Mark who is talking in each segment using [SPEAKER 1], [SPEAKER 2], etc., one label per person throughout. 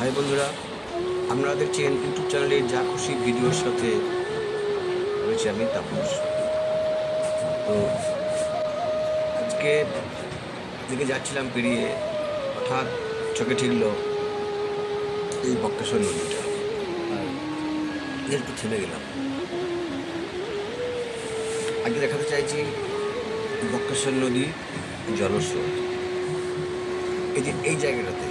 [SPEAKER 1] High বন্ধুরা, আপনারা দেখছেন ইউটিউব চ্যানেলে যা খুশি ভিডিওর সাথে রয়েছে আমি তাপস। তো আজকে দিকে যাচ্ছিলাম পেরিয়ে, হঠাৎ চোখে ঠিকলো এই বক্রেশ্বর নদীটা। আর একটু থেমে গেলাম। আগে দেখাতে চাইছি বক্রেশ্বর নদী জলস্রোত। এই যে এই জায়গাটাতে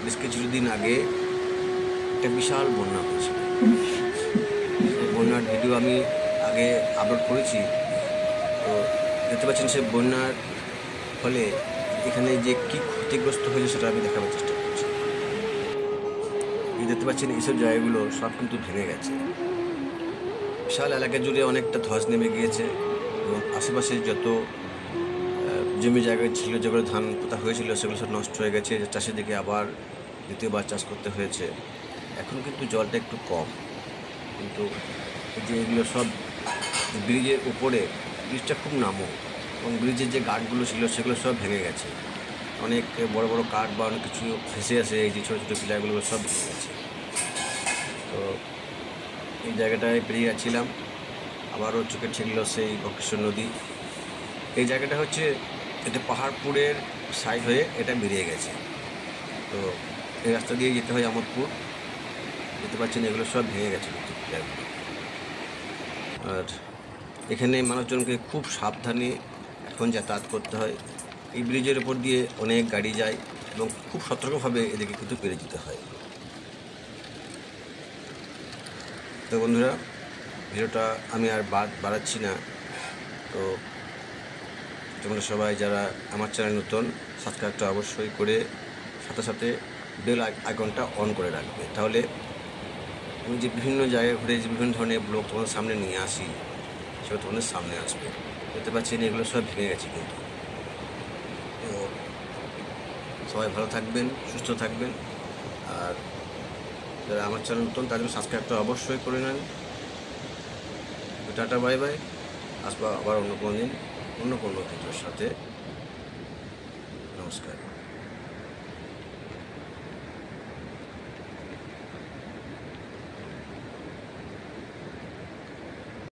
[SPEAKER 1] বেশ কিছুদিন আগে একটা বিশাল বন্যা হয়েছিল। সেই বন্যার ভিডিও আমি আগে আপলোড করেছি। তো দেখতে পাচ্ছেন সে বন্যার ফলে এখানে যে কী ক্ষতিগ্রস্ত হয়েছে সেটা আমি দেখাবার চেষ্টা করছি। এই দেখতে পাচ্ছেন এইসব জায়গাগুলো সব কিন্তু ভেঙে গেছে। বিশাল এলাকা জুড়ে অনেকটা ধস নেমে গিয়েছে এবং আশেপাশে যত জমি জায়গায় ছিল, যেগুলো ধান পোতা হয়েছিল সেগুলো সব নষ্ট হয়ে গেছে। চাষের দিকে আবার দ্বিতীয়বার চাষ করতে হয়েছে। এখন কিন্তু জলটা একটু কম, কিন্তু এই যে এগুলো সব ব্রিজের উপরে, ব্রিজটা খুব নামো এবং ব্রিজের যে গার্ডগুলো ছিল সেগুলো সব ভেঙে গেছে। অনেক বড় বড় কাঠ বা অনেক কিছু ভেসে আসে, এই যে ছোটো ছোটো পিলারগুলো সব ভেঙে গেছে। তো এই জায়গাটায় পেরিয়ে যাচ্ছিলাম, আবারও চোখে ঠেকলো সেই বক্রেশ্বর নদী। এই জায়গাটা হচ্ছে, এটা পাহাড়পুরের সাইড হয়ে এটা বেরিয়ে গেছে। তো এই রাস্তা দিয়ে যেতে হয় আমোদপুর। দেখতে পাচ্ছেন এগুলো সব ভেঙে গেছে কিন্তু পিলারগুলো। আর এখানে মানুষজনকে খুব সাবধানে এখন যাতায়াত করতে হয়। এই ব্রিজের ওপর দিয়ে অনেক গাড়ি যায় এবং খুব সতর্কভাবে এদিকে কিন্তু পেরিয়ে যেতে হয়। তো বন্ধুরা, ভিডিওটা আমি আর বাড়াচ্ছি না। তো তোমরা সবাই যারা আমার চ্যানেল নতুন, সাবস্ক্রাইবটা অবশ্যই করে সাথে সাথে বেল আইকনটা অন করে রাখবে। তাহলে আমি যে বিভিন্ন জায়গায় ঘুরে যে বিভিন্ন ধরনের ব্লগ তোমাদের সামনে নিয়ে আসি সেটা তোমাদের সামনে আসবে। দেখতে পাচ্ছেন এগুলো সব ভেঙে গেছে কিন্তু। তো সবাই ভালো থাকবেন, সুস্থ থাকবেন। আর যারা আমার চ্যানেল নতুন তাদের সাবস্ক্রাইবটা অবশ্যই করে নেন। Tata, bye bye. আসবো আবার অন্য কোনো দিন অন্য কোনো ভিডিওর সাথে। নমস্কার।